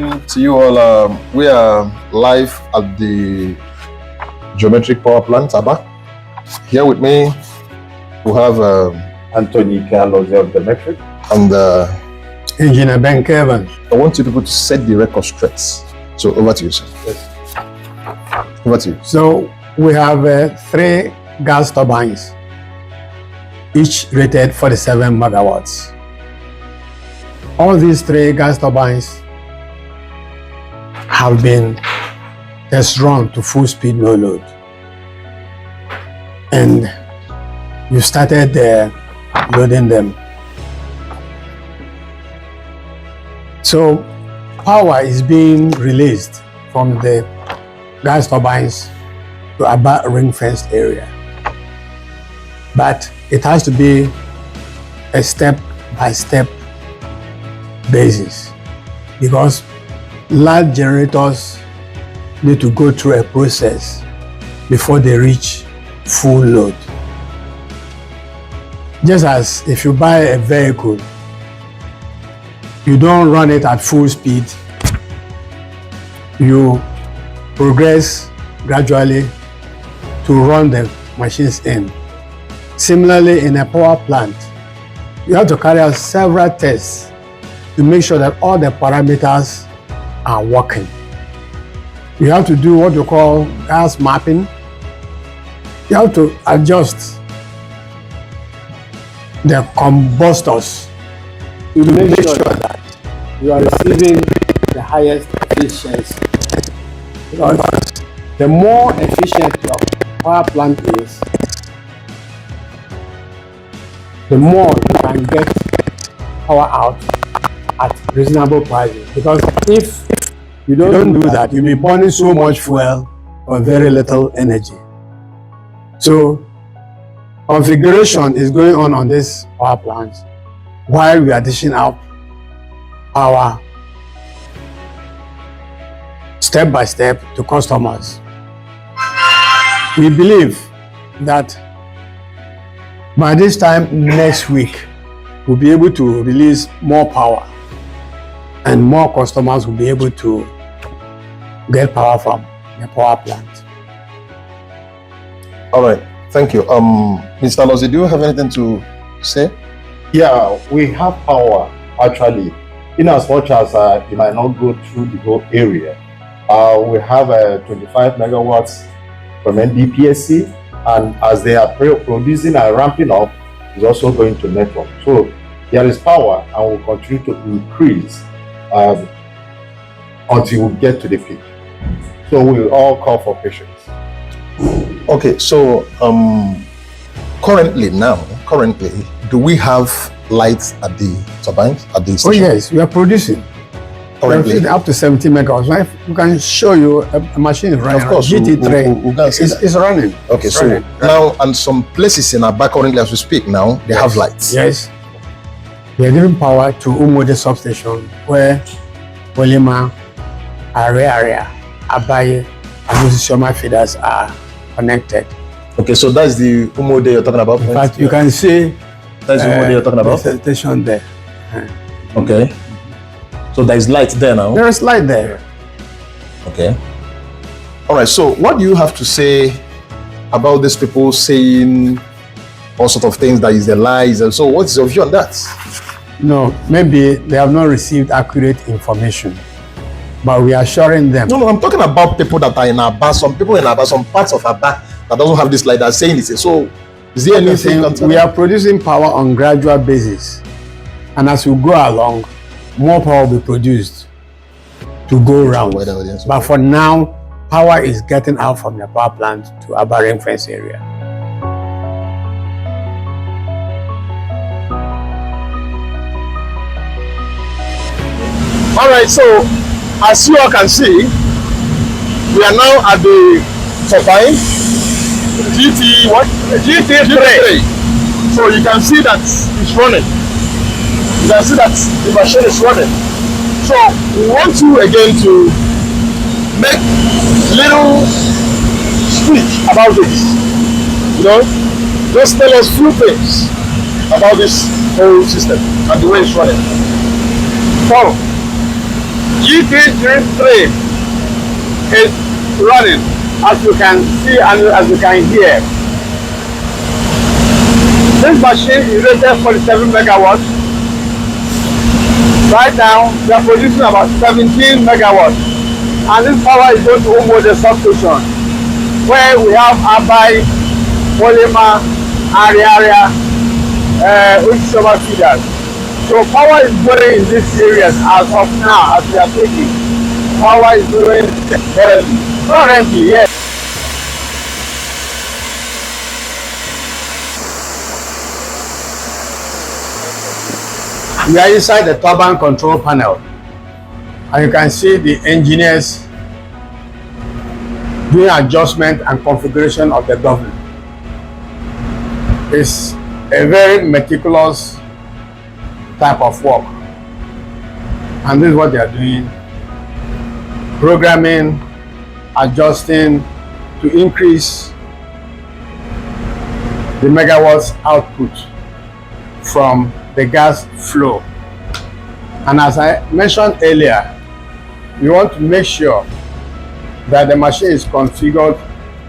morning to you all. We are live at the Geometric Power Plant, Aba. Here with me, we have Anthony Carlos of Geometric and Engineer Ben Kevin. I want you people to set the record straight. So over to you, sir. Yes. Over to you. So we have 3 gas turbines, each rated 47 megawatts. All these 3 gas turbines have been test run to full speed, no load. And you started loading them. So power is being released from the gas turbines to about ring-fenced area. But it has to be a step-by-step basis, because large generators need to go through a process before they reach full load. Just as if you buy a vehicle, you don't run it at full speed, you progress gradually to run the machines in. Similarly, in a power plant, you have to carry out several tests to make sure that all the parameters are working. You have to do what you call gas mapping. You have to adjust the combustors to make sure that you are receiving the highest efficiency. Because the more efficient your power plant is, the more you can get power out at reasonable prices. Because if you don't do that, you'll be burning so much fuel for very little energy. So configuration is going on this power plant while we are dishing out power step by step to customers. We believe that by this time next week, we'll be able to release more power and more customers will be able to get power from the power plant. All right, thank you. Mr. Lozi, do you have anything to say? Yeah, we have power actually, in as much as it might not go through the whole area. We have 25 megawatts from NDPSC, and as they are producing and ramping up, it's also going to network. So there is power and will continue to increase until we get to the peak. So we'll all call for patience. Okay, so currently, do we have lights at the turbines at the station? Oh yes, we are producing. Currently, up to 70 megawatts. We can show you a machine running. Of course, GT3 is running. Okay, it's so running. now, and some places in Aba currently as we speak now, they have lights. Yes. We are giving power to Umode substation where Polima, Area, Abaye, and Musicioma feeders are connected. Okay, so that's the Umode you're talking about? In fact, you can see that's the Umode you're talking about? the station there. Okay. So there's light there now? There is light there. Okay. All right, so what do you have to say about these people saying all sorts of things that is the lies? And so what's your view on that? No, maybe they have not received accurate information, but we are assuring them. No, I'm talking about people that are in Aba, some people in Aba, some parts of Aba that doesn't have this light that are saying this. So is there anything? We are producing power on gradual basis, and as we go along, more power will be produced to go around. But for now, power is getting out from the power plant to Aba ring-fence area. All right, so as you all can see, we are now at the turbine GT3. So you can see that it's running. You can see that the machine is running. So we want you again to make little speech about this. You know, just tell us few things about this whole system and the way it's running. Follow. GT3 is running, as you can see and as you can hear. This machine is rated 47 megawatts. Right now, we are producing about 17 megawatts. And this power is going to Umode substation, where we have Abai, Polymer, Area, Uchisoma feeders. So power is going in these areas as of now, as we are speaking. Power is going currently, yes. We are inside the turbine control panel, and you can see the engineers doing adjustment and configuration of the governor. It's a very meticulous type of work, and this is what they are doing: programming, adjusting to increase the megawatts output from the gas flow. And as I mentioned earlier, we want to make sure that the machine is configured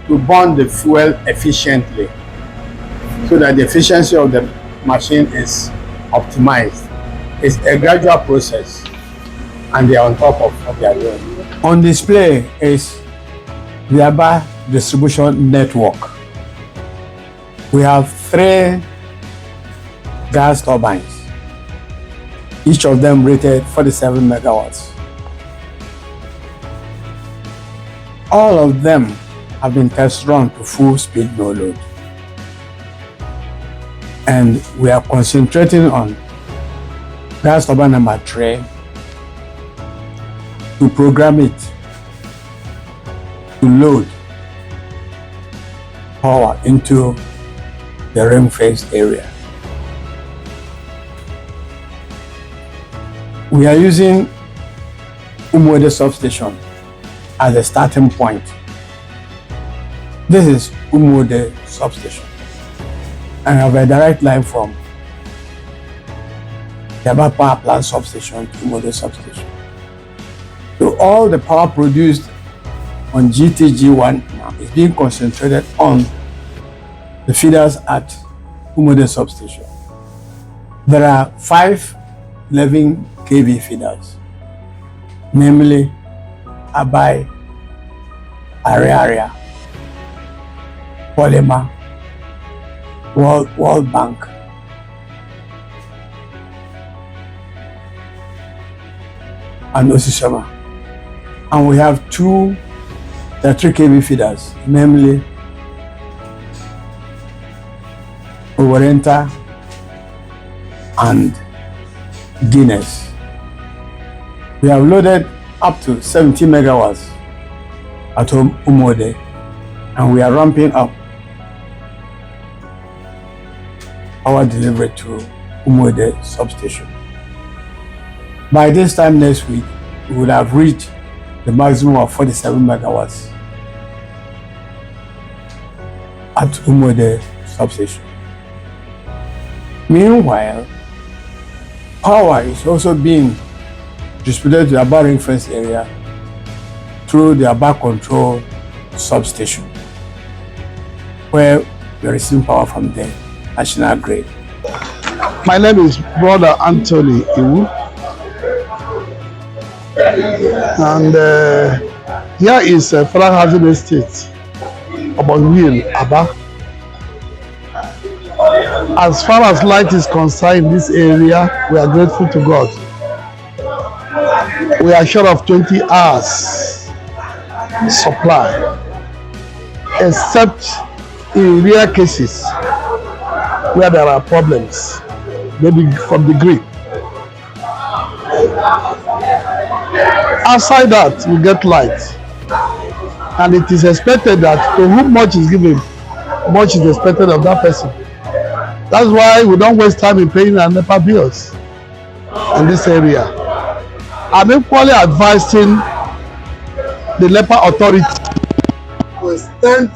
to burn the fuel efficiently, so that the efficiency of the machine is optimized. It's a gradual process, and they are on top of what they are doing. On display is the Aba distribution network. We have 3 gas turbines, each of them rated 47 megawatts. All of them have been test run to full speed, no load. And we are concentrating on gas turbine number 3 to program it to load power into the ring-fenced area. We are using Umode substation as a starting point. This is Umode substation, and I have a direct line from the Aba power plant substation to Umode substation. So all the power produced on GTG1 now is being concentrated on the feeders at Umode substation. There are 5 11 kV feeders, namely Abai, Area, Polymer, World Bank, and Osisoma. And we have 2 3 kV feeders, namely Orienta and Guinness. We have loaded up to 70 megawatts at Umode, and we are ramping up power delivery to Umode substation. By this time next week, we would have reached the maximum of 47 megawatts at Umode substation. Meanwhile, power is also being distributed to the Aba ring-fence area through the Aba control substation, where we are receiving power from the national grid. My name is Brother Anthony Iwu, and here is Federal Housing Estate upon Wheel, Aba. As far as light is concerned in this area, we are grateful to God. We are short of 20 hours supply, except in rare cases where there are problems, maybe from the grid. Outside that, we get light, and it is expected that to whom much is given, much is expected of that person. That's why we don't waste time in paying our NEPA bills in this area. I'm equally advising the NEPA authority to extend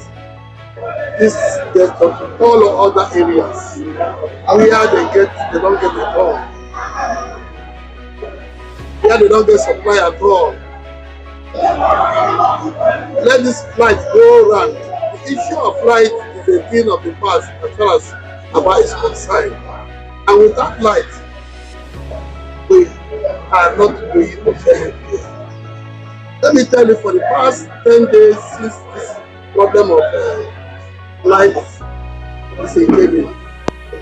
this to all other areas where they don't get it all. where they don't get supply at all. Let this light go round. The issue of light is a thing of the past as far as Aba is concerned. And with that light, we are not doing anything. Let me tell you, for the past 10 days since this problem of light is increasing,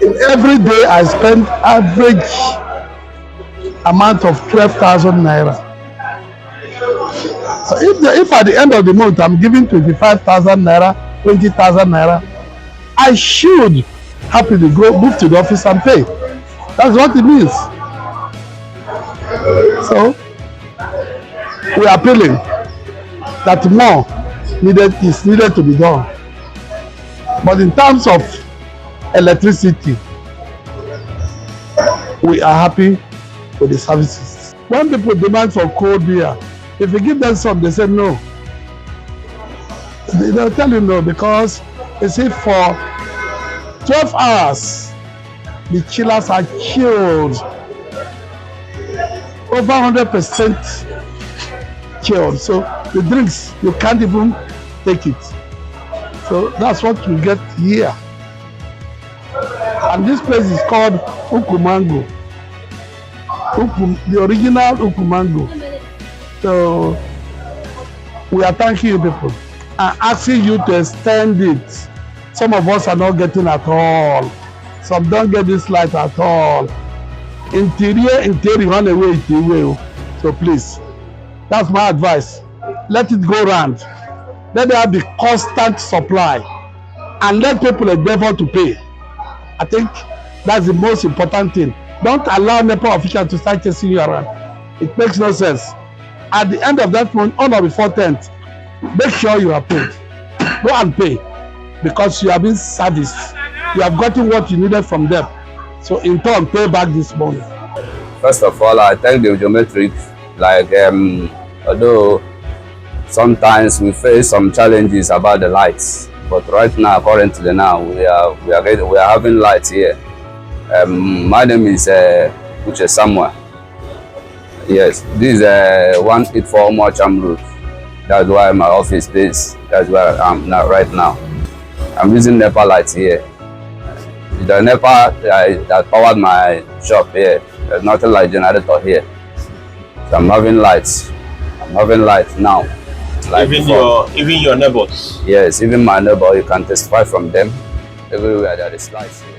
in every day I spend average amount of 12,000 naira. So if at the end of the month I'm giving 25,000 naira, 20,000 naira, I should happily go move to the office and pay. That's what it means. So we are appealing that more is needed to be done. But in terms of electricity, we are happy with the services. When people demand for cold beer, if you give them some, they say no. They'll tell you no, because they say for 12 hours, the chillers are chilled. Over 100% chilled. So the drinks, you can't even take it. So that's what you get here. And this place is called Ukumango. The original Ukumango. So we are thanking you people and asking you to extend it. Some of us are not getting at all. Some don't get this light at all. Interior, run away, interior. So please, that's my advice. Let it go round. Let there have the constant supply and let people endeavor to pay. I think that's the most important thing. Don't allow NEPA officials to start chasing you around. It makes no sense. At the end of that month, on or before 10th, make sure you are paid. Go and pay, because you have been serviced. You have gotten what you needed from them. So in turn, pay back this money. First of all, I thank the geometric. Although sometimes we face some challenges about the lights, but right now, currently now, we are having lights here. My name is Uche Samuel. Yes, this is 184 Mocham Road. That's why my office is. That's where I am now, right now. I'm using NEPA lights here. The NEPA that powered my shop here. There's nothing like generator here. So I'm having lights. I'm having lights now. Like even your neighbors. Yes, even my neighbor, you can testify from them. Everywhere there is lights here.